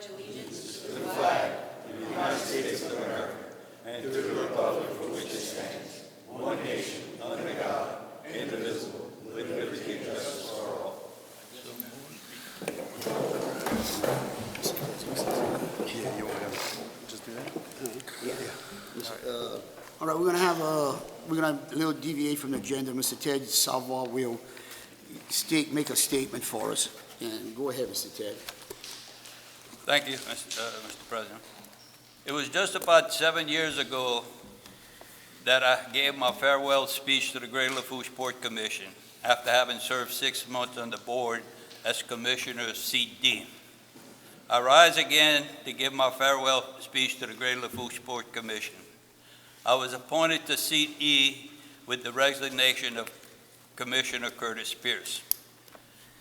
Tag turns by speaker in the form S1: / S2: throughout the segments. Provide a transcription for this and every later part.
S1: pledge allegiance to the
S2: flag of the United States of America and to the republic for which it stands, one nation, under God, indivisible, with liberty and justice for all.
S3: Yeah, you want to just do that?
S4: All right, we're gonna have a little deviate from the agenda. Mr. Ted Salva will make a statement for us. And go ahead, Mr. Ted.
S5: Thank you, Mr. President. It was just about 7 years ago that I gave my farewell speech to the Greater Lafourche Port Commission after having served 6 months on the board as Commissioner of Seat D. I rise again to give my farewell speech to the Greater Lafourche Port Commission. I was appointed to Seat E with the resignation of Commissioner Curtis Pierce.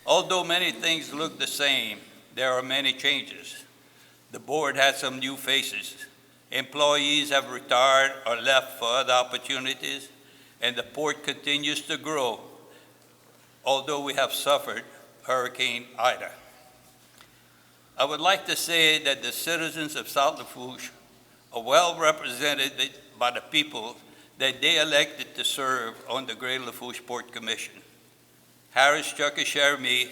S5: Although many things look the same, there are many changes. The board had some new faces. Employees have retired or left for other opportunities, and the port continues to grow, although we have suffered Hurricane Ida. I would like to say that the citizens of South Lafourche are well represented by the people that they elected to serve on the Greater Lafourche Port Commission. Harris Chucky Shermy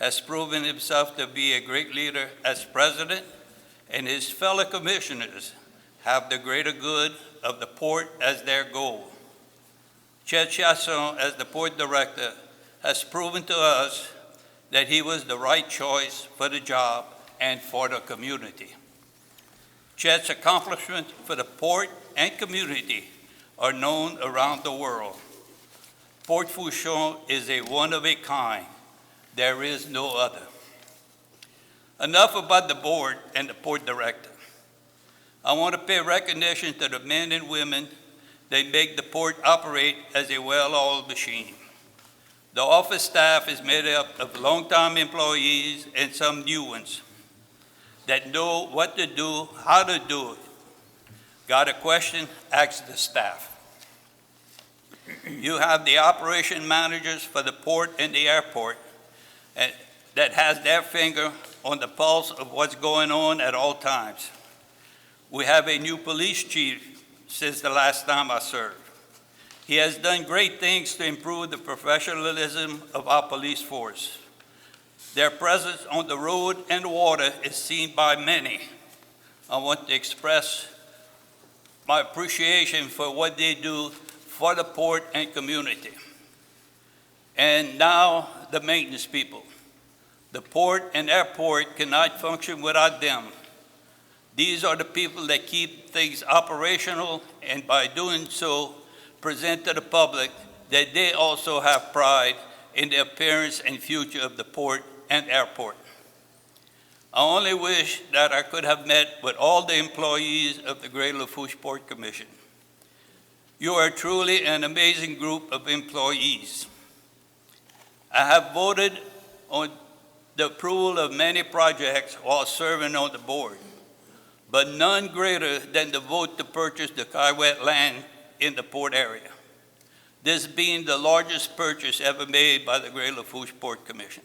S5: has proven himself to be a great leader as president, and his fellow commissioners have the greater good of the port as their goal. Chet Chasson, as the port director, has proven to us that he was the right choice for the job and for the community. Chet's accomplishments for the port and community are known around the world. Port Fourchon is a one of a kind. There is no other. Enough about the board and the port director. I want to pay recognition to the men and women that make the port operate as a well-oiled machine. The office staff is made up of longtime employees and some new ones that know what to do, how to do it. Got a question? Ask the staff. You have the operation managers for the port and the airport that has their finger on the pulse of what's going on at all times. We have a new police chief since the last time I served. He has done great things to improve the professionalism of our police force. Their presence on the road and water is seen by many. I want to express my appreciation for what they do for the port and community. And now the maintenance people. The port and airport cannot function without them. These are the people that keep things operational, and by doing so, present to the public that they also have pride in the appearance and future of the port and airport. I only wish that I could have met with all the employees of the Greater Lafourche Port Commission. You are truly an amazing group of employees. I have voted on the approval of many projects while serving on the board, but none greater than the vote to purchase the Kiewit land in the port area, this being the largest purchase ever made by the Greater Lafourche Port Commission.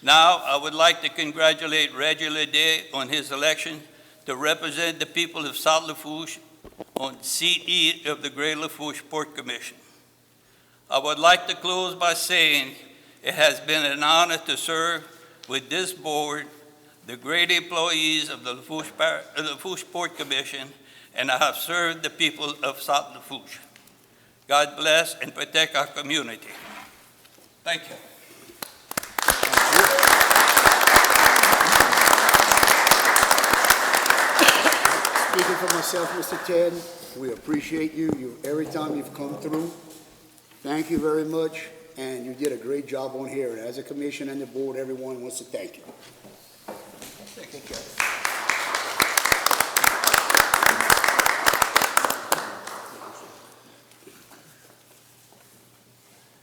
S5: Now, I would like to congratulate Reggie Ledet on his election to represent the people of South Lafourche on Seat E of the Greater Lafourche Port Commission. I would like to close by saying it has been an honor to serve with this board, the great employees of the Lafourche Port Commission, and I have served the people of South Lafourche. God bless and protect our community. Thank you.
S4: Speaking for myself, Mr. Ted, we appreciate you every time you've come through. Thank you very much, and you did a great job on here. And as a commission and the board, everyone wants to thank you. Thank you.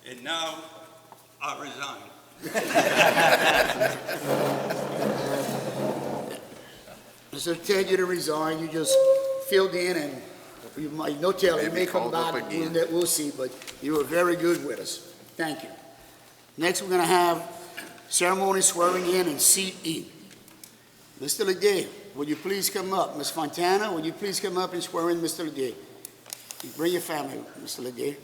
S5: And now, I resign.
S4: Mr. Ted, you didn't resign. You just filled in, and you might no tell. You may come back. We'll see, but you were very good with us. Thank you. Next, we're going to have ceremony swearing in Seat E. Mr. Leday, would you please come up? Ms. Fontana, would you please come up and swear in Mr. Leday? Bring your family, Mr. Leday.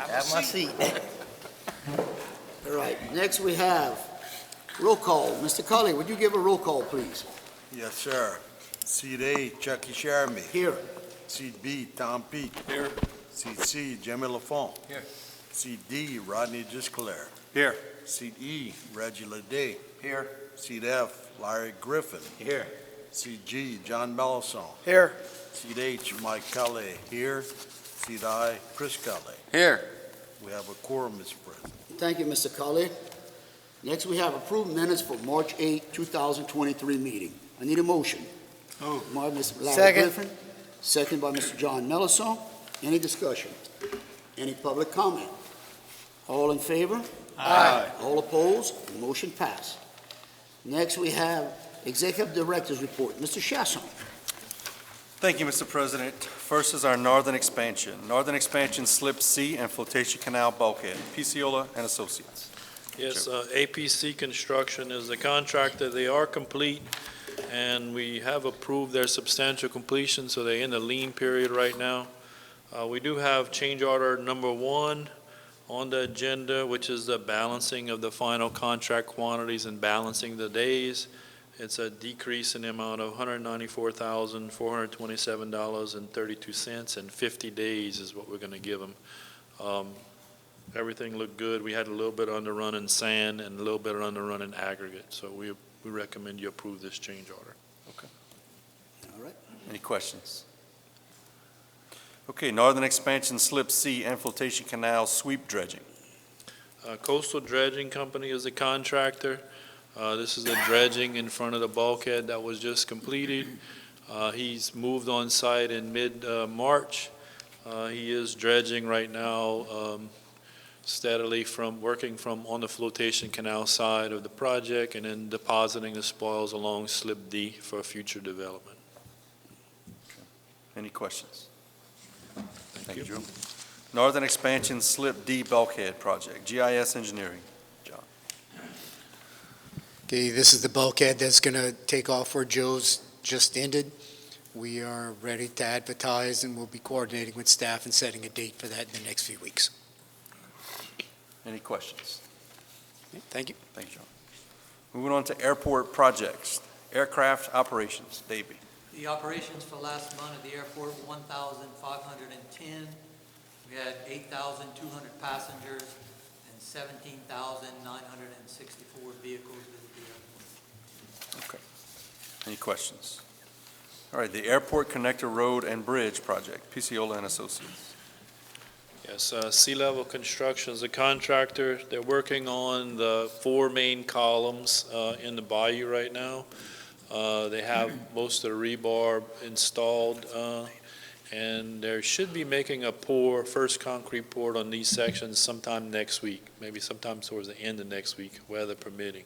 S1: Have my seat.
S4: All right, next we have roll call. Mr. Cully, would you give a roll call, please?
S6: Yes, sir. Seat A, Chucky Sharmy.
S4: Here.
S6: Seat B, Tom Peak.
S2: Here.
S6: Seat C, Jimmy Lafourche.
S2: Here.
S6: Seat D, Rodney Gisclair.
S2: Here.
S6: Seat E, Reggie Leday.
S2: Here.
S6: Seat F, Larry Griffin.
S2: Here.
S6: Seat G, John Mellison.
S1: Here.
S6: Seat H, Mike Kelly. Here. Seat I, Chris Kelly.
S2: Here.
S6: We have a quorum, Mr. President.
S4: Thank you, Mr. Cully. Next, we have approved minutes for March 8, 2023 meeting. I need a motion. By Mr. Larry
S1: Second.
S4: Griffin, second by Mr. John Mellison. Any discussion? Any public comment? All in favor?
S1: Aye.
S4: All opposed? Motion passed. Next, we have Executive Director's Report. Mr. Chasson.
S3: Thank you, Mr. President. First is our northern expansion. Northern expansion slip C and flotation canal bulkhead, Picciola and Associates.
S7: Yes, APC Construction is the contractor. They are complete, and we have approved their substantial completion, so they're in the lien period right now. We do have change order number 1 on the agenda, which is the balancing of the final contract quantities and balancing the days. It's a decrease in the amount of $194,427.32, and 50 days is what we're going to give them. Everything looked good. We had a little bit of underrun in sand and a little bit of underrun in aggregate, so we recommend you approve this change order.
S4: All right.
S3: Any questions? Okay, northern expansion slip C and flotation canal sweep dredging.
S7: Coastal Dredging Company is the contractor. This is the dredging in front of the bulkhead that was just completed. He's moved on site in mid-March. He is dredging right now steadily working from on the flotation canal side of the project and then depositing the spoils along slip D for future development.
S3: Any questions? Thank you, Joe. Northern expansion slip D bulkhead project, GIS engineering. John.
S8: Okay, this is the bulkhead that's going to take off where Joe's just ended. We are ready to advertise, and we'll be coordinating with staff and setting a date for that in the next few weeks.
S3: Any questions?
S8: Okay, thank you.
S3: Thank you, John. Moving on to airport projects, aircraft operations, Davey.
S9: The operations for last month at the airport, 1,510. We had 8,200 passengers and 17,964 vehicles visit the airport.
S3: Okay. Any questions? All right, the airport connector road and bridge project, Picciola and Associates.
S7: Yes, Sealevel Construction is a contractor. They're working on the 4 main columns in the bayou right now. They have most of the rebar installed, and they should be making a first concrete pour on these sections sometime next week, maybe sometime towards the end of next week, weather permitting.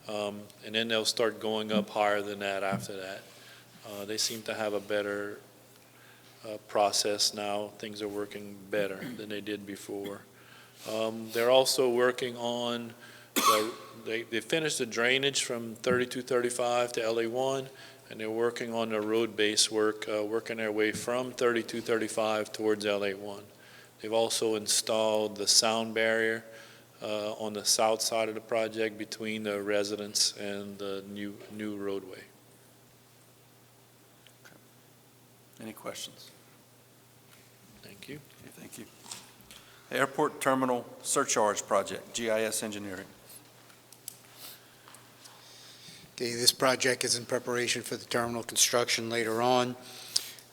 S7: And then they'll start going up higher than that after that. They seem to have a better process now. Things are working better than they did before. They're also working on, they finished the drainage from 3235 to LA1, and they're working on the road base work, working their way from 3235 towards LA1. They've also installed the sound barrier on the south side of the project between the residents and the new roadway.
S3: Any questions?
S7: Thank you.
S3: Okay, thank you. The Airport Terminal Surcharge Project, GIS Engineering.
S8: Okay, this project is in preparation for the terminal construction later on.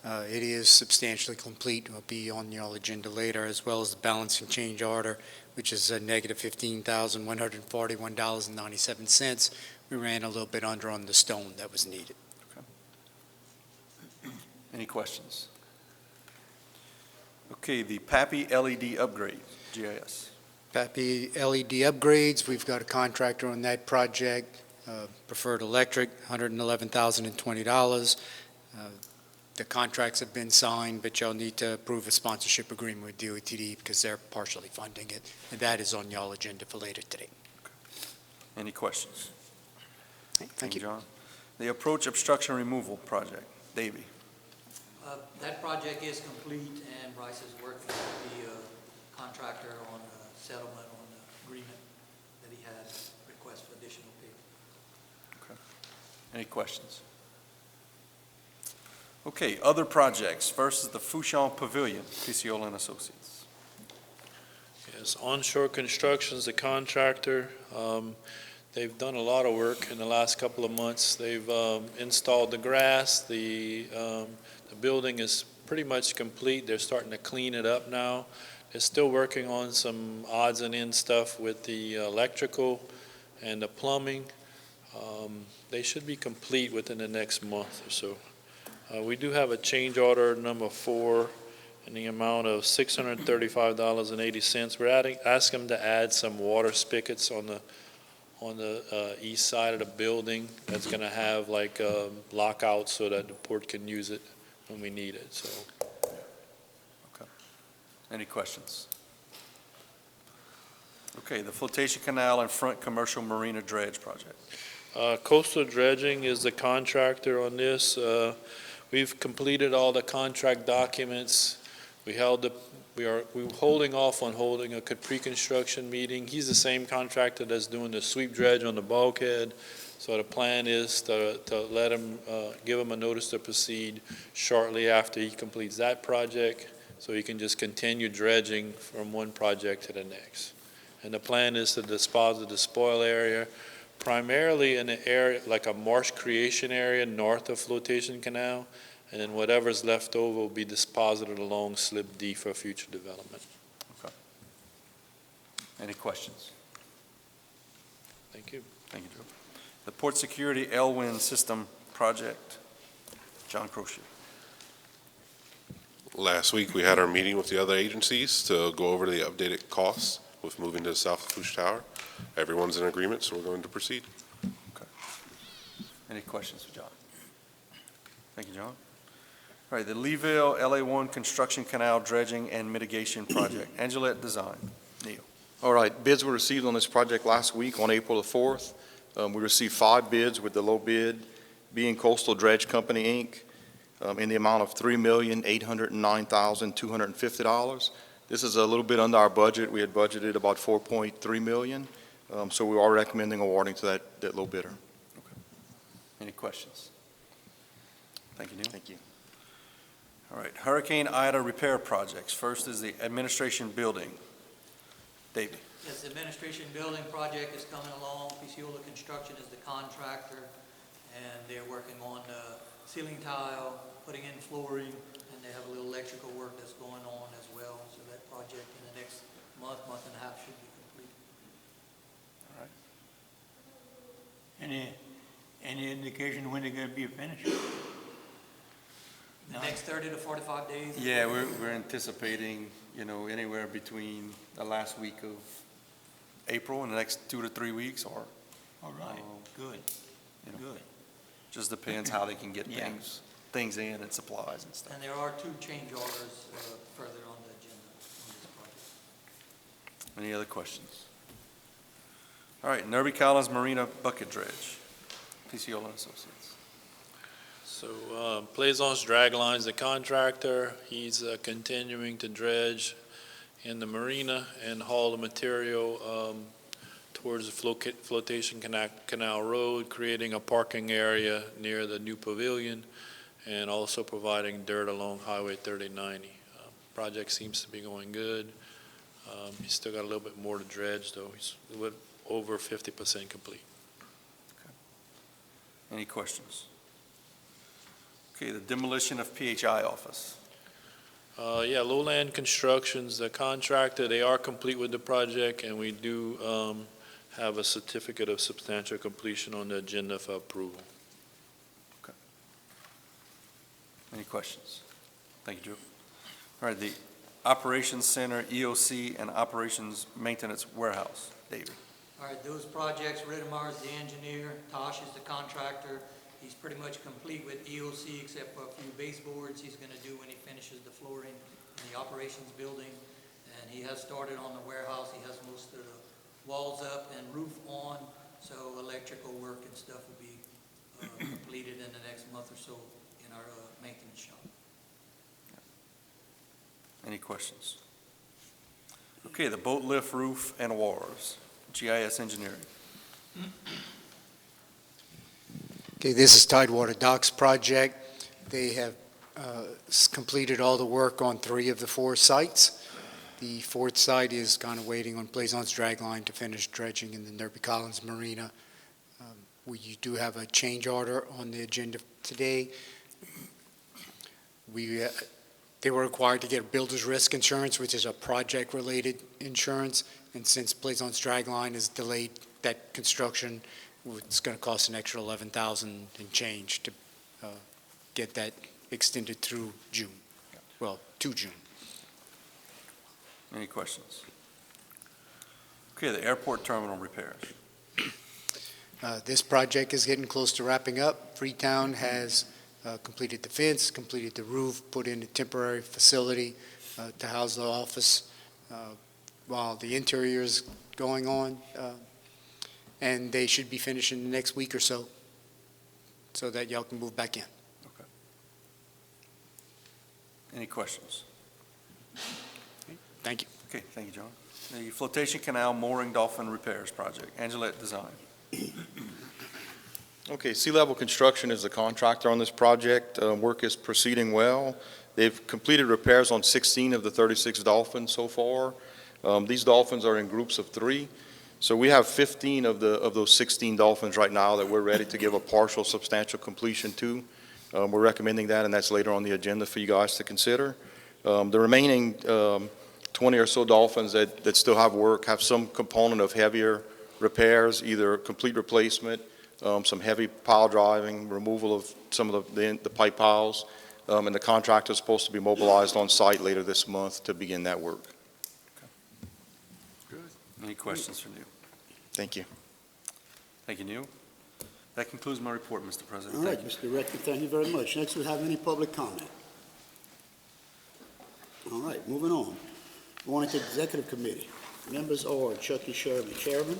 S8: It is substantially complete. It will be on your agenda later, as well as the balancing change order, which is a negative $15,141.97. We ran a little bit under on the stone that was needed.
S3: Any questions? Okay, the PAPI LED upgrade, GIS.
S8: PAPI LED upgrades, we've got a contractor on that project, Preferred Electric, $111,020. The contracts have been signed, but you'll need to approve a sponsorship agreement with DOTD because they're partially funding it, and that is on y'all agenda for later today.
S3: Any questions?
S8: Thank you.
S3: John. The Approach Obstruction Removal Project, Davey.
S9: That project is complete, and Bryce is working with the contractor on a settlement on the agreement that he has request for additional pay.
S3: Any questions? Okay, other projects. First is the Fouchon Pavilion, Picciola and Associates.
S7: Yes, Onshore Construction's the contractor. They've done a lot of work in the last couple of months. They've installed the grass. The building is pretty much complete. They're starting to clean it up now. They're still working on some odds and ends stuff with the electrical and the plumbing. They should be complete within the next month or so. We do have a change order number 4 in the amount of $635.80. We're asking them to add some water spigots on the east side of the building. That's going to have like lockouts so that the port can use it when we need it. So,
S3: Okay. Any questions? Okay, the Flotation Canal and Front Commercial Marina Dredge Project.
S7: Coastal Dredging is the contractor on this. We've completed all the contract documents. We're holding off on holding a pre-construction meeting. He's the same contractor that's doing the sweep dredge on the bulkhead. So the plan is to let him, give him a notice to proceed shortly after he completes that project, so he can just continue dredging from one project to the next. And the plan is to dispose of the spoil area, primarily in an area like a marsh creation area north of Flotation Canal, and then whatever's left over will be deposited along Slip D for future development.
S3: Okay. Any questions?
S7: Thank you.
S3: Thank you, Joe. The Port Security Elwyn System Project, John Croce.
S10: Last week, we had our meeting with the other agencies to go over the updated costs with moving to the South Lafourche Tower. Everyone's in agreement, so we're going to proceed.
S3: Okay. Any questions for John? Thank you, John. All right, the Leeville LA1 Construction Canal Dredging and Mitigation Project, Angelette Design, Neil.
S11: All right, bids were received on this project last week on April the 4th. We received 5 bids, with the low bid being Coastal Dredge Company, Inc., in the amount of $3,809,250. This is a little bit under our budget. We had budgeted about $4.3 million, so we are recommending awarding to that low bidder.
S3: Okay. Any questions? Thank you, Neil.
S11: Thank you.
S3: All right, Hurricane Ida repair projects. First is the administration building. David.
S9: Yes, the administration building project is coming along. Picciola Construction is the contractor, and they're working on ceiling tile, putting in flooring, and they have a little electrical work that's going on as well. So that project in the next month and a half should be complete.
S3: All right.
S1: Any indication when they're gonna be finished?
S9: the next 30 to 45 days?
S3: Yeah, we're anticipating, anywhere between the last week of April and the next 2 to 3 weeks, or
S5: All right, good, good.
S3: just depends how they can get
S5: Yeah.
S3: things in and supplies and stuff.
S9: And there are 2 change orders further on the agenda on this project.
S3: Any other questions? All right, Nerby Collins Marina Bucket Dredge, PCO and Associates.
S7: So Plaisance Dragline's the contractor. He's continuing to dredge in the marina and haul the material towards the Flotation Canal Road, creating a parking area near the new pavilion, and also providing dirt along Highway 3090. Project seems to be going good. He's still got a little bit more to dredge, though. He's a little over 50% complete.
S3: Any questions? Okay, the demolition of PHI office.
S7: Yeah, Lowland Construction's the contractor. They are complete with the project, and we do have a certificate of substantial completion on the agenda for approval.
S3: Any questions? Thank you, Drew. All right, the Operations Center, EOC, and Operations Maintenance Warehouse, David.
S9: All right, those projects, Riddemeyer is the engineer, Tosh is the contractor. He's pretty much complete with EOC except for a few baseboards he's going to do when he finishes the flooring in the operations building. And he has started on the warehouse. He has most of the walls up and roof on, so electrical work and stuff will be completed in the next month or so in our maintenance shop.
S3: Any questions? Okay, the boat lift roof and wharves, GIS Engineering.
S8: Okay, this is Tidewater Docks project. They have completed all the work on 3 of the 4 sites. The 4th site is kind of waiting on Plaisance Dragline to finish dredging in the Nerby Collins Marina. We do have a change order on the agenda today. They were required to get a builder's risk insurance, which is a project-related insurance, and since Plaisance Dragline has delayed that construction, it's going to cost an extra $11,000 and change to get that extended through June, well, to June.
S3: Any questions? Okay, the airport terminal repairs.
S8: This project is getting close to wrapping up. Freetown has completed the fence, completed the roof, put in a temporary facility to house the office while the interior is going on. And they should be finished in the next week or so that y'all can move back in.
S3: Okay. Any questions?
S8: Thank you.
S3: Okay, thank you, John. The Flotation Canal Mooring Dolphin Repairs Project, Angelette Design.
S11: Okay, Sealevel Construction is the contractor on this project. Work is proceeding well. They've completed repairs on 16 of the 36 dolphins so far. These dolphins are in groups of 3. So we have 15 of those 16 dolphins right now that we're ready to give a partial substantial completion to. We're recommending that, and that's later on the agenda for you guys to consider. The remaining 20 or so dolphins that still have work have some component of heavier repairs, either complete replacement, some heavy pile driving, removal of some of the pipe piles, and the contractor is supposed to be mobilized on site later this month to begin that work.
S3: Good. Any questions for Neil?
S11: Thank you.
S3: Thank you, Neil. That concludes my report, Mr. President.
S4: All right,
S3: Thank you.
S4: Mr. Director, thank you very much. Next, we have any public comment? All right, moving on. Going into Executive Committee. Members are Chucky Sherman, Chairman,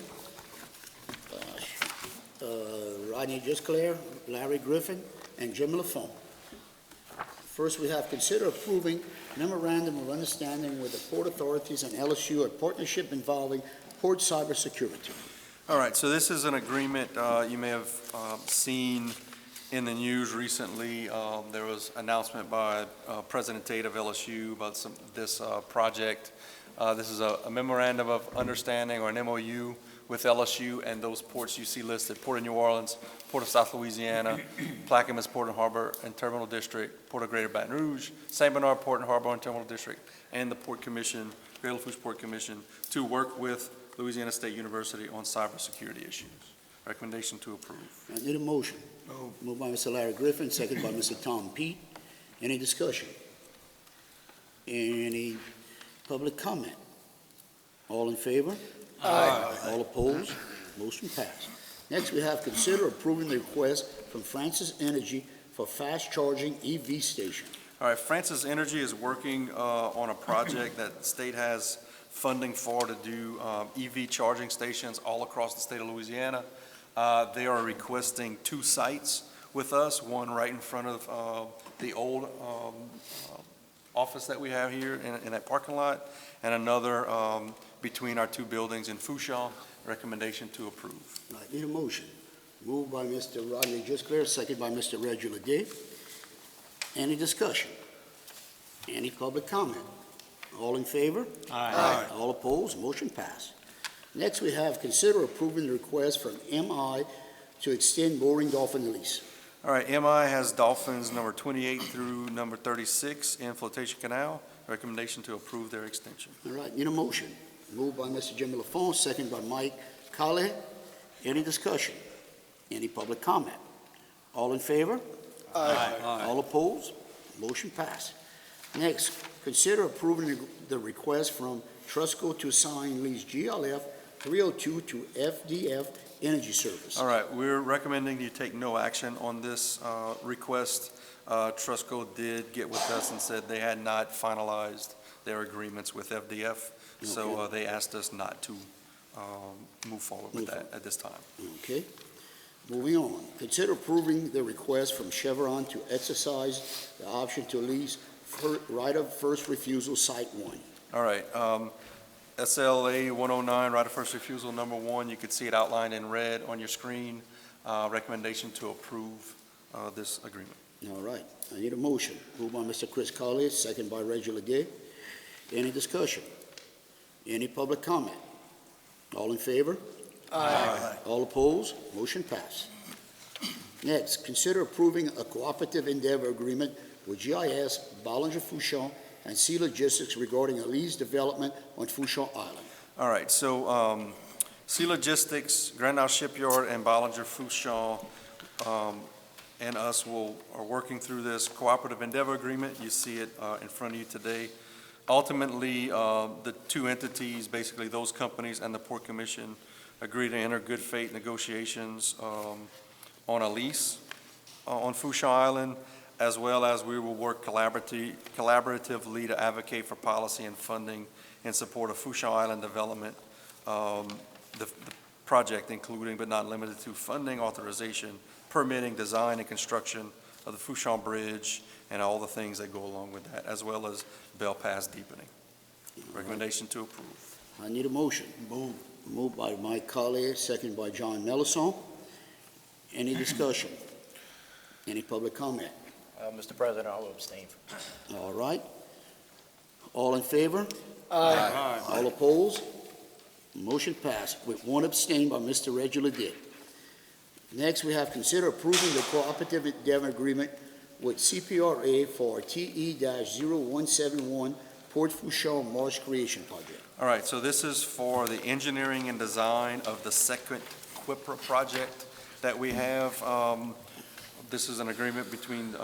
S4: Rodney Gisclair, Larry Griffin, and Jim Lafone. First, we have consider approving memorandum of understanding with the port authorities and LSU, a partnership involving port cybersecurity.
S3: All right, so this is an agreement you may have seen in the news recently. There was announcement by President Tate of LSU about this project. This is a memorandum of understanding, or an MOU, with LSU and those ports you see listed: Port of New Orleans, Port of South Louisiana, Plaquemines Port and Harbor and Terminal District, Port of Greater Baton Rouge, St. Bernard Port and Harbor and Terminal District, and the Port Commission, Great Lafourche Port Commission, to work with Louisiana State University on cybersecurity issues. Recommendation to approve.
S4: I need a motion. Moved by Mr. Larry Griffin, seconded by Mr. Tom Pete. Any discussion? Any public comment? All in favor? Aye. All opposed? Motion passed. Next, we have consider approving the request from Francis Energy for fast charging EV station.
S3: All right, Francis Energy is working on a project that the state has funding for to do EV charging stations all across the state of Louisiana. They are requesting 2 sites with us, one right in front of the old office that we have here in that parking lot, and another between our 2 buildings in Fourchon. Recommendation to approve.
S4: I need a motion. Moved by Mr. Rodney Jusclair, second by Mr. Reggie Ledet. Any discussion? Any public comment? All in favor? Aye. All opposed? Motion passed. Next, we have consider approving the request from MI to extend mooring dolphin lease.
S3: All right, MI has dolphins number 28 through number 36 in Flotation Canal. Recommendation to approve their extension.
S4: All right, need a motion. Moved by Mr. Jimmy Lafourche, second by Mike Colley. Any discussion? Any public comment? All in favor? Aye. All opposed? Motion passed. Next, consider approving the request from Trusco to assign lease GLF 302 to FDF Energy Service.
S3: All right, we're recommending you take no action on this request. Trusco did get with us and said they had not finalized their agreements with FDF, so they asked us not to move forward with that at this time.
S4: Okay. Moving on, consider approving the request from Chevron to exercise the option to lease right of first refusal Site 1.
S3: All right, SLA 109, right of first refusal number 1, you can see it outlined in red on your screen. Recommendation to approve this agreement.
S4: All right, I need a motion. Moved by Mr. Chris Colley, second by Reggie Ledet. Any discussion? Any public comment? All in favor? Aye. All opposed? Motion passed. Next, consider approving a cooperative endeavor agreement with GIS, Ballinger Fourchon, and Sea Logistics regarding a lease development on Fourchon Island.
S3: All right, so Sea Logistics, Grand Isle Shipyard, and Ballinger Fourchon and us are working through this cooperative endeavor agreement. You see it in front of you today. Ultimately, the 2 entities, basically those companies and the Port Commission, agree to enter good faith negotiations on a lease on Fourchon Island, as well as we will work collaboratively to advocate for policy and funding in support of Fourchon Island development. The project including but not limited to funding, authorization, permitting, design, and construction of the Fourchon Bridge and all the things that go along with that, as well as Bell Pass deepening. Recommendation to approve.
S4: I need a motion. Moved by Mike Colley, second by John Melisson. Any discussion? Any public comment?
S1: Mr. President, I will abstain.
S4: All right. All in favor? Aye. All opposed? Motion passed with 1 abstain by Mr. Reggie Ledet. Next, we have consider approving the cooperative endeavor agreement with CPRA for TE-0171 Port Fourchon Marsh Creation Project.
S3: All right, so this is for the engineering and design of the second QIPRA project that we have. This is an agreement between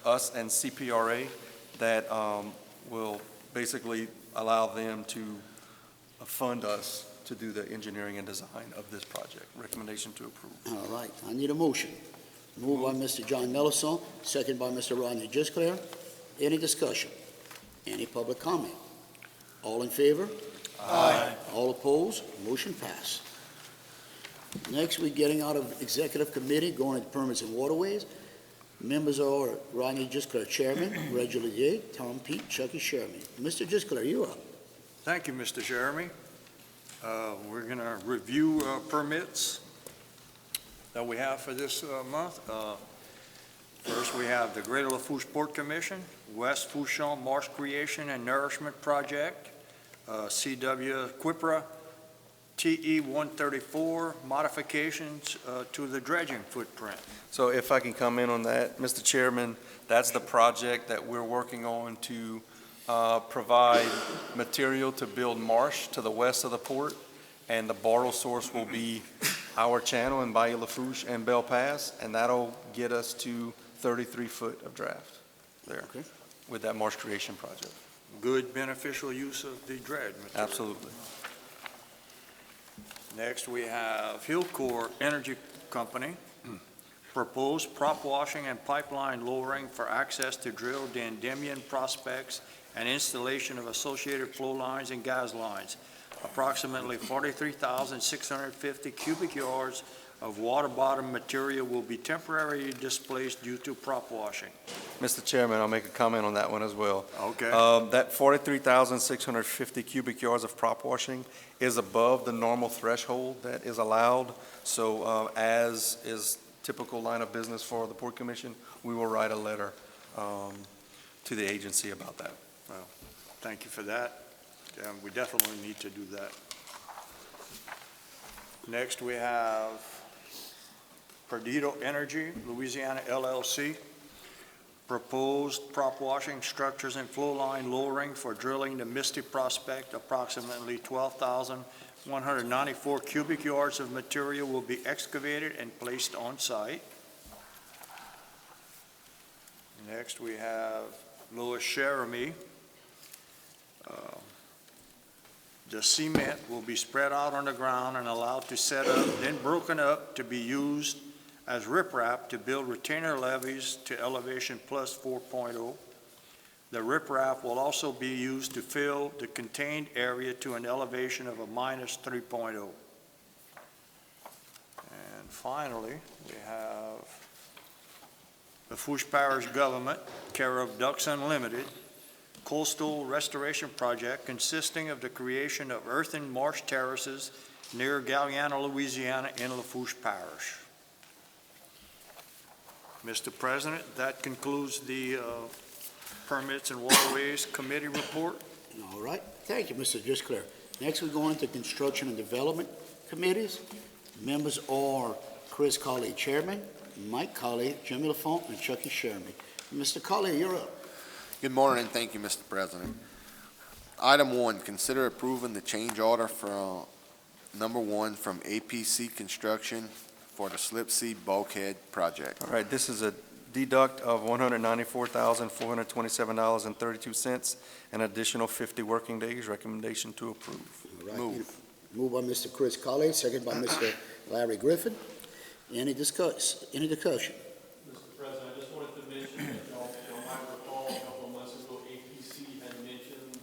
S3: us and CPRA that will basically allow them to fund us to do the engineering and design of this project. Recommendation to approve.
S4: All right, I need a motion. Moved by Mr. John Melisson, second by Mr. Rodney Jusclair. Any discussion? Any public comment? All in favor? Aye. All opposed? Motion passed. Next, we're getting out of executive committee, going into permits and waterways. Members are Rodney Jusclair, Chairman, Reggie Ledet, Tom Pete, Chucky Sherman. Mr. Jusclair, you're up.
S12: Thank you, Mr. Jeremy. We're going to review permits that we have for this month. First, we have the Greater Lafourche Port Commission, West Fourchon Marsh Creation and Nourishment Project, CW QIPRA, TE-134 modifications to the dredging footprint.
S3: So if I can come in on that, Mr. Chairman, that's the project that we're working on to provide material to build marsh to the west of the port, and the borrow source will be our channel in Bayou Lafourche and Bell Pass, and that'll get us to 33 foot of draft. there
S4: Okay.
S3: with that marsh creation project.
S12: Good beneficial use of the dredge material.
S3: Absolutely.
S12: Next, we have Hillcore Energy Company. Proposed prop washing and pipeline lowering for access to drilled Endymion prospects and installation of associated flow lines and gas lines. Approximately 43,650 cubic yards of water bottom material will be temporarily displaced due to prop washing.
S3: Mr. Chairman, I'll make a comment on that one as well.
S12: Okay.
S3: That 43,650 cubic yards of prop washing is above the normal threshold that is allowed. So as is typical line of business for the Port Commission, we will write a letter to the agency about that.
S12: Well, thank you for that. We definitely need to do that. Next, we have Perdido Energy, Louisiana LLC. Proposed prop washing structures and flow line lowering for drilling the Misty Prospect. Approximately 12,194 cubic yards of material will be excavated and placed on site. Next, we have Louis Jeremy. The cement will be spread out on the ground and allowed to set up, then broken up to be used as riprap to build retainer levees to elevation plus 4.0. The riprap will also be used to fill the contained area to an elevation of a minus 3.0. And finally, we have the Lafourche Parish Government, care of Ducks Unlimited, coastal restoration project consisting of the creation of earthen marsh terraces near Galliano, Louisiana in Lafourche Parish. Mr. President, that concludes the Permits and Waterways Committee report.
S4: All right, thank you, Mr. Gisclair. Next, we go into Construction and Development Committees. Members are Chris Colley, Chairman, Mike Colley, Jimmy Lafourche, and Chucky Sherman. Mr. Colley, you're up.
S13: Good morning, and thank you, Mr. President. Item 1, consider approving the change order for number 1 from APC Construction for the Slip C Bulkhead Project.
S3: All right, this is a deduct of $194,427.32, an additional 50 working days. Recommendation to approve.
S4: All right.
S13: Move.
S4: Moved by Mr. Chris Colley, second by Mr. Larry Griffin. Any discussion?
S7: Mr. President, I just wanted to mention that y'all might recall a couple of months ago, APC had mentioned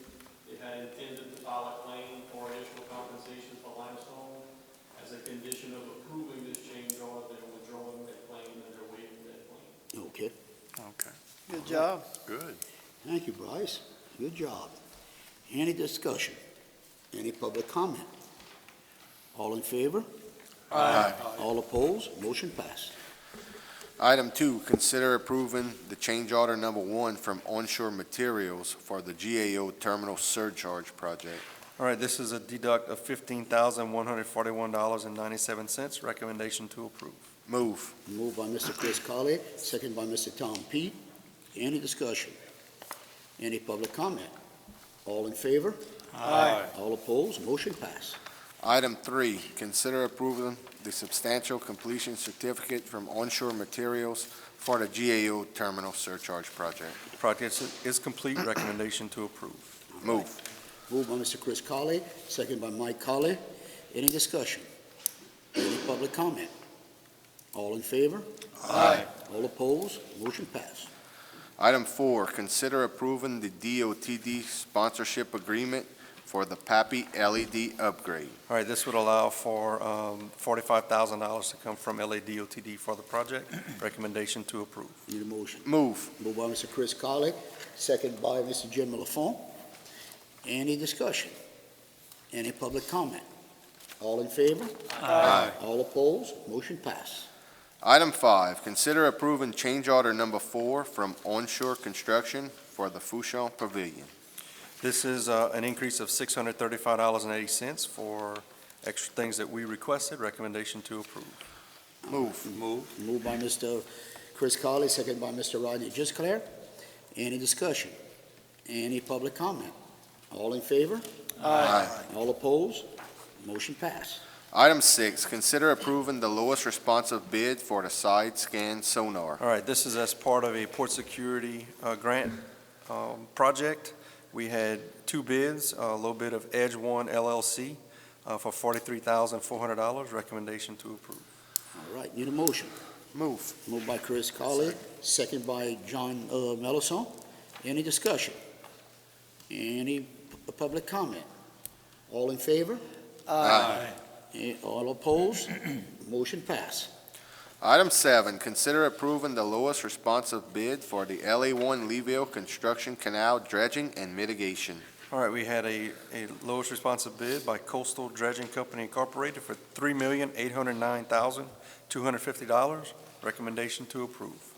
S7: they had intended to file a claim for additional compensation for limestone. As a condition of approving this change order, they're withdrawing that claim and they're waiving that claim.
S4: Okay.
S12: Okay.
S9: Good job.
S12: Good.
S4: Thank you, Bryce. Good job. Any discussion? Any public comment? All in favor?
S13: Aye.
S4: All opposed? Motion passed.
S13: Item 2, consider approving the change order number 1 from Onshore Materials for the GAO Terminal Surcharge Project.
S3: All right, this is a deduct of $15,141.97. Recommendation to approve.
S13: Move.
S4: Moved by Mr. Chris Colley, second by Mr. Tom Pete. Any discussion? Any public comment? All in favor?
S12: Aye.
S4: All opposed? Motion passed.
S13: Item 3, consider approving the substantial completion certificate from Onshore Materials for the GAO Terminal Surcharge Project.
S3: The project is complete. Recommendation to approve.
S13: Move.
S4: Moved by Mr. Chris Colley, second by Mike Colley. Any discussion? Any public comment? All in favor?
S13: Aye.
S4: All opposed? Motion passed.
S13: Item 4, consider approving the DOTD sponsorship agreement for the PAPI LED upgrade.
S3: All right, this would allow for $45,000 to come from LADOTD for the project. Recommendation to approve.
S4: Need a motion?
S13: Move.
S4: Moved by Mr. Chris Colley, second by Mr. Jim Lafourche. Any discussion? Any public comment? All in favor?
S13: Aye.
S4: All opposed? Motion passed.
S13: Item 5, consider approving change order number 4 from Onshore Construction for the Fouchon Pavilion.
S3: This is an increase of $635.80 for extra things that we requested. Recommendation to approve.
S13: Move.
S4: Moved by Mr. Chris Colley, second by Mr. Rodney Gisclair. Any discussion? Any public comment? All in favor?
S13: Aye.
S4: All opposed? Motion passed.
S13: Item 6, consider approving the lowest responsive bid for the side scan sonar.
S3: All right, this is as part of a port security grant project. We had two bids, a low bid of Edge One LLC for $43,400. Recommendation to approve.
S4: All right, need a motion.
S13: Move.
S4: Moved by Chris Colley, second by John Mellison. Any discussion? Any public comment? All in favor?
S13: Aye.
S4: All opposed? Motion pass.
S13: Item 7, consider approving the lowest responsive bid for the LA1 Leeville Construction Canal Dredging and Mitigation.
S3: All right, we had a lowest responsive bid by Coastal Dredging Company Incorporated for $3,809,250. Recommendation to approve.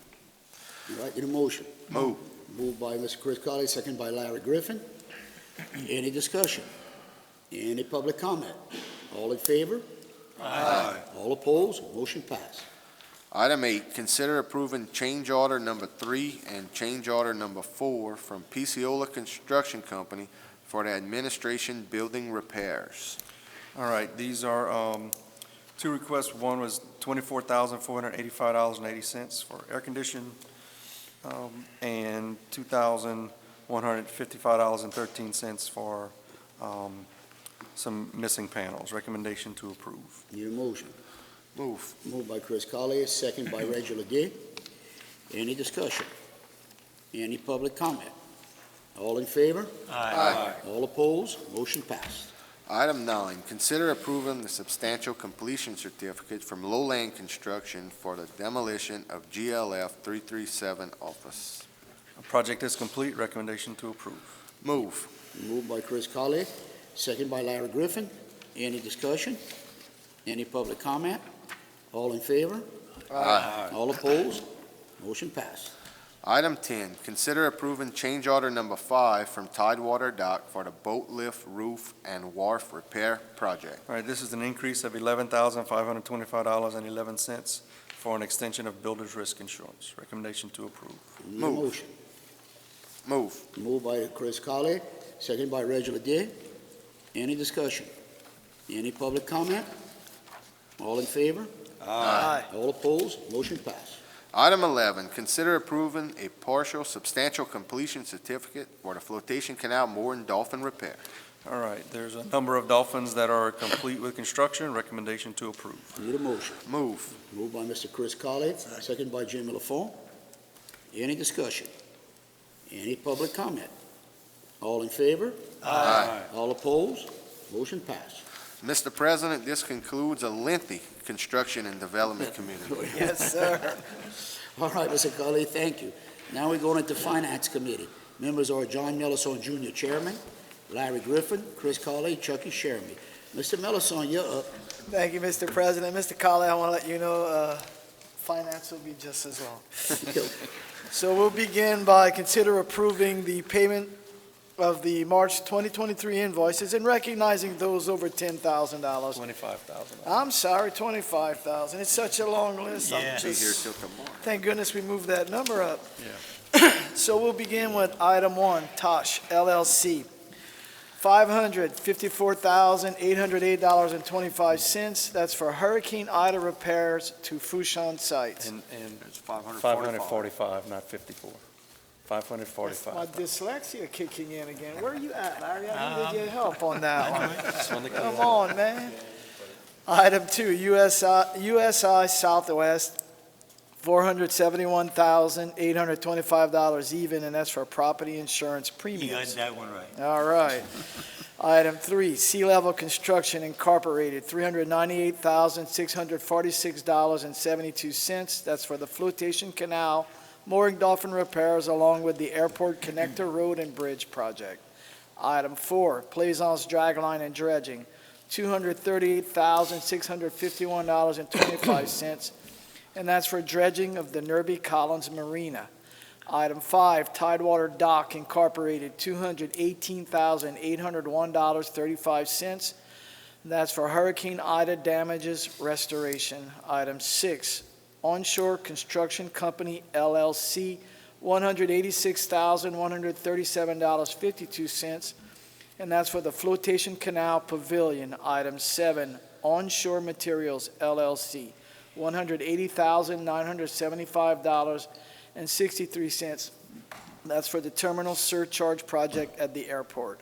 S4: All right, need a motion.
S13: Move.
S4: Moved by Mr. Chris Colley, second by Larry Griffin. Any discussion? Any public comment? All in favor?
S13: Aye.
S4: All opposed? Motion pass.
S13: Item 8, consider approving change order number 3 and change order number 4 from Picciola Construction Company for the administration building repairs.
S3: All right, these are two requests. One was $24,485.80 for air conditioning, and $2,155.13 for some missing panels. Recommendation to approve.
S4: Need a motion.
S13: Move.
S4: Moved by Chris Colley, second by Reggie Ledet. Any discussion? Any public comment? All in favor?
S13: Aye.
S4: All opposed? Motion passed.
S13: Item 9, consider approving the substantial completion certificate from Lowland Construction for the demolition of GLF 337 office.
S3: The project is complete. Recommendation to approve.
S13: Move.
S4: Moved by Chris Colley, second by Larry Griffin. Any discussion? Any public comment? All in favor?
S13: Aye.
S4: All opposed? Motion passed.
S13: Item 10, consider approving change order number 5 from Tidewater Dock for the boat lift, roof, and wharf repair project.
S3: All right, this is an increase of $11,525.11 for an extension of builder's risk insurance. Recommendation to approve.
S4: Need a
S13: Move.
S4: motion.
S13: Move.
S4: Moved by Chris Colley, second by Reggie Ledet. Any discussion? Any public comment? All in favor?
S13: Aye.
S4: All opposed? Motion passed.
S13: Item 11, consider approving a partial substantial completion certificate for the Flotation Canal mooring dolphin repair.
S3: All right, there's a number of dolphins that are complete with construction. Recommendation to approve.
S4: Need a motion.
S13: Move.
S4: Moved by Mr. Chris Colley, second by Jimmy Lafourche. Any discussion? Any public comment? All in favor?
S13: Aye.
S4: All opposed? Motion passed.
S13: Mr. President, this concludes a lengthy construction and development committee.
S4: Yes, sir. All right, Mr. Colley, thank you. Now we're going into Finance Committee. Members are John Mellison, Jr., Chairman, Larry Griffin, Chris Colley, Chucky Sherman. Mr. Mellison, you're up.
S14: Thank you, Mr. President. Mr. Colley, I want to let you know finance will be just as long. So we'll begin by consider approving the payment of the March 2023 invoices and recognizing those over $10,000.
S3: $25,000.
S14: I'm sorry, $25,000. It's such a long list. I'm
S13: Be here
S14: just,
S13: till tomorrow.
S14: thank goodness we moved that number up.
S3: Yeah.
S14: So we'll begin with item 1, Tosh LLC. $554,808.25. That's for Hurricane Ida repairs to Fushan sites.
S3: And
S12: It's 545.
S3: 545, not 54. 545.
S14: My dyslexia kicking in again. Where are you at, Larry? I needed your help on that one. Come on, man. Item 2, USI Southwest, $471,825 even, and that's for property insurance premiums.
S1: You got that one right.
S14: All right. Item 3, Sealevel Construction Incorporated, $398,646.72. That's for the Flotation Canal mooring dolphin repairs along with the Airport Connector Road and Bridge project. Item 4, Plaisance Dragline and Dredging, $238,651.25, and that's for dredging of the Nerby Collins Marina. Item 5, Tidewater Dock Incorporated, $218,801.35, and that's for Hurricane Ida damages restoration. Item 6, Onshore Construction Company LLC, $186,137.52, and that's for the Flotation Canal Pavilion. Item 7, Onshore Materials LLC, $180,975.63. That's for the terminal surcharge project at the airport.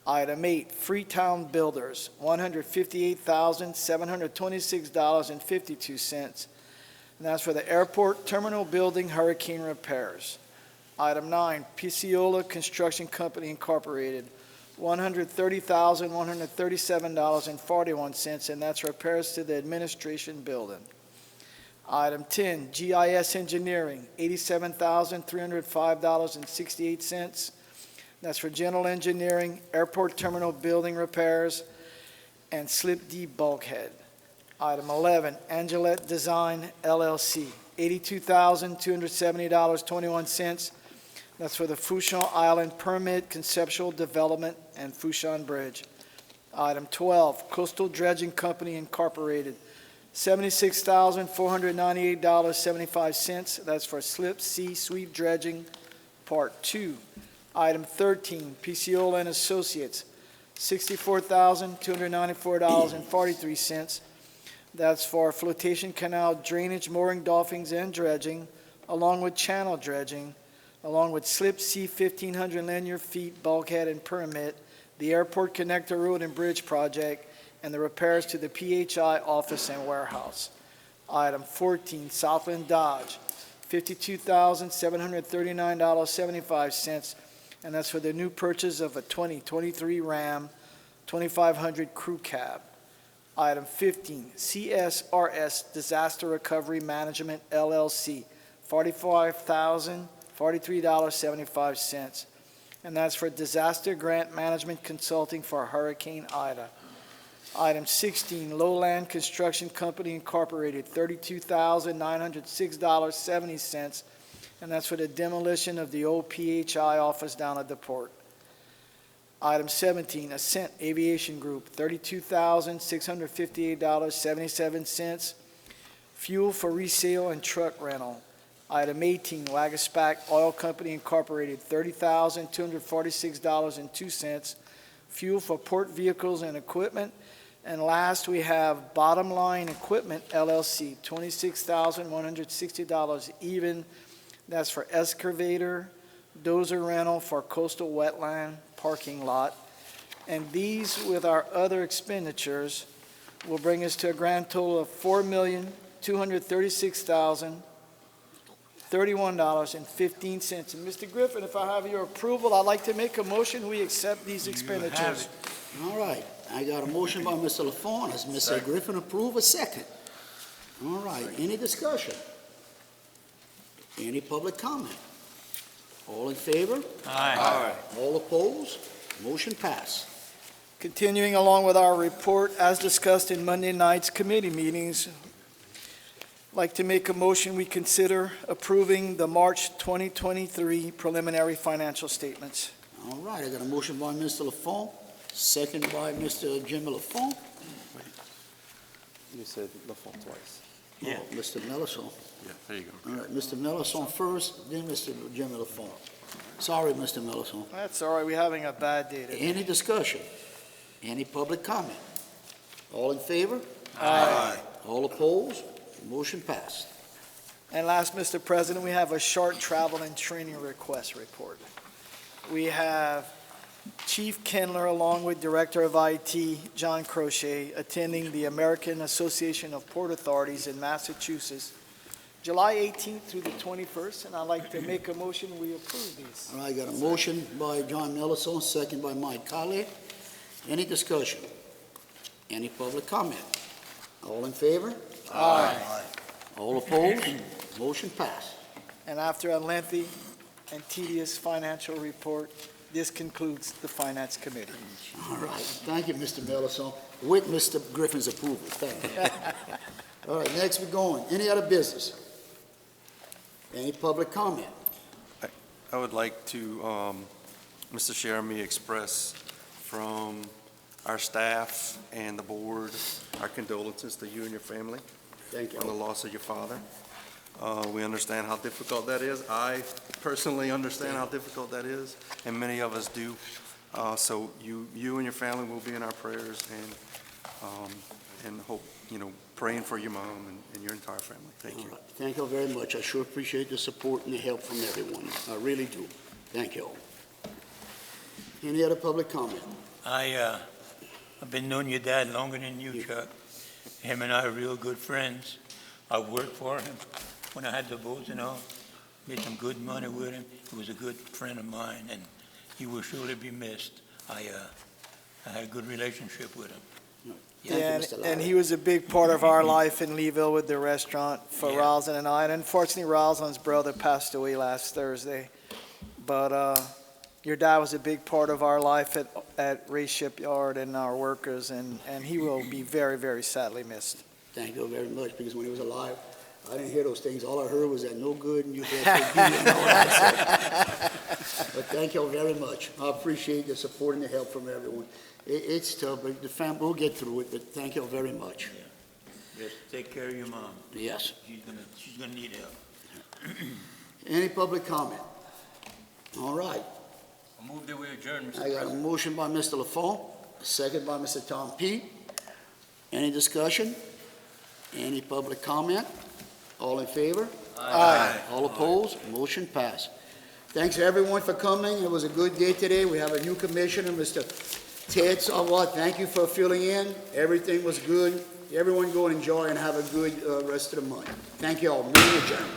S14: Item 8, Freetown Builders, $158,726.52. And that's for the airport terminal building hurricane repairs. Item 9, Picciola Construction Company Incorporated, $130,137.41, and that's repairs to the administration building. Item 10, GIS Engineering, $87,305.68. That's for general engineering, airport terminal building repairs, and slip D bulkhead. Item 11, Angelette Design LLC, $82,270.21. That's for the Fouchon Island Permit, Conceptual Development, and Fouchon Bridge. Item 12, Coastal Dredging Company Incorporated, $76,498.75. That's for Slip C Sweep Dredging, Part 2. Item 13, Picciola and Associates, $64,294.43. That's for Flotation Canal Drainage, Mooring, Dolphins, and Dredging, along with Channel Dredging, along with Slip C 1,500 linear feet bulkhead and permit, the Airport Connector Road and Bridge Project, and the repairs to the PHI office and warehouse. Item 14, Southland Dodge, $52,739.75, and that's for the new purchase of a 2023 Ram 2500 crew cab. Item 15, CSRS Disaster Recovery Management LLC, $45,043.75, and that's for disaster grant management consulting for Hurricane Ida. Item 16, Lowland Construction Company Incorporated, $32,906.70, and that's for the demolition of the old PHI office down at the port. Item 17, Ascent Aviation Group, $32,658.77, fuel for resale and truck rental. Item 18, Wagaspack Oil Company Incorporated, $30,246.02, fuel for port vehicles and equipment. And last, we have Bottom Line Equipment LLC, $26,160 even. That's for excavator, dozer rental for coastal wetland parking lot. And these, with our other expenditures, will bring us to a grand total of $4,236,031.15. And Mr. Griffin, if I have your approval, I'd like to make a motion we accept these expenditures.
S4: All right, I got a motion by Mr. Lafourche. Does Mr. Griffin approve? A second? All right, any discussion? Any public comment? All in favor?
S5: Aye.
S4: All opposed? Motion passed.
S14: Continuing along with our report, as discussed in Monday night's committee meetings, I'd like to make a motion we consider approving the March 2023 preliminary financial statements.
S4: All right, I got a motion by Mr. Lafourche, second by Mr. Jimmy Lafourche.
S3: You said Lafont twice.
S4: Yeah. Oh, Mr. Melisson.
S3: Yeah, there you go.
S4: All right, Mr. Melisson first, then Mr. Jimmy Lafourche. Sorry, Mr. Melisson.
S14: That's all right, we're having a bad day today.
S4: Any discussion? Any public comment? All in favor?
S14: Aye.
S4: All opposed? Motion passed.
S14: And last, Mr. President, we have a short travel and training request report. We have Chief Kindler, along with Director of IT, John Crochet, attending the American Association of Port Authorities in Massachusetts, July 18th through the 21st, and I'd like to make a motion we approve these.
S4: All right, got a motion by John Melisson, second by Mike Colley. Any discussion? Any public comment? All in favor?
S14: Aye.
S4: All opposed? Motion passed.
S14: And after a lengthy and tedious financial report, this concludes the Finance Committee.
S4: All right, thank you, Mr. Melisson, with Mr. Griffin's approval, thank you. All right, next we're going. Any other business? Any public comment?
S3: I would like to, Mr. Jeremy, express from our staff and the board our condolences to you and your family
S4: Thank
S3: on the
S4: you.
S3: loss of your father. We understand how difficult that is. I personally understand how difficult that is, and many of us do. So you and your family will be in our prayers, and and hope, praying for your mom and your entire family. Thank you.
S4: All right. Thank you very much. I sure appreciate the support and the help from everyone. I really do. Thank you all. Any other public comment?
S15: I've been knowing your dad longer than you, Chuck. Him and I are real good friends. I worked for him when I had the boats and all. Made some good money with him. He was a good friend of mine, and he will surely be missed. I had a good relationship with him.
S14: Yeah, and he was a big part of our life in Leeville with the restaurant for Roslyn and I. And unfortunately, Roslyn's brother passed away last Thursday. But your dad was a big part of our life at Ray Shipyard and our workers, and he will be very, very sadly missed.
S4: Thank you very much, because when he was alive, I didn't hear those things. All I heard was that no good and you can't and all that stuff. But thank you all very much. I appreciate the support and the help from everyone. It's tough, but the family will get through it, but thank you all very much.
S15: Just take care of your mom.
S4: Yes.
S15: She's gonna need help.
S4: Any public comment? All right.
S5: I move that we adjourn, Mr.
S4: I got a
S5: President.
S4: motion by Mr. Lafourche, a second by Mr. Tom Pete. Any discussion? Any public comment? All in favor?
S14: Aye.
S4: All opposed? Motion passed. Thanks everyone for coming. It was a good day today. We have a new commissioner, Mr. Ted Sawat. Thank you for filling in. Everything was good. Everyone go and enjoy and have a good rest of the month. Thank you all. Meeting adjourned.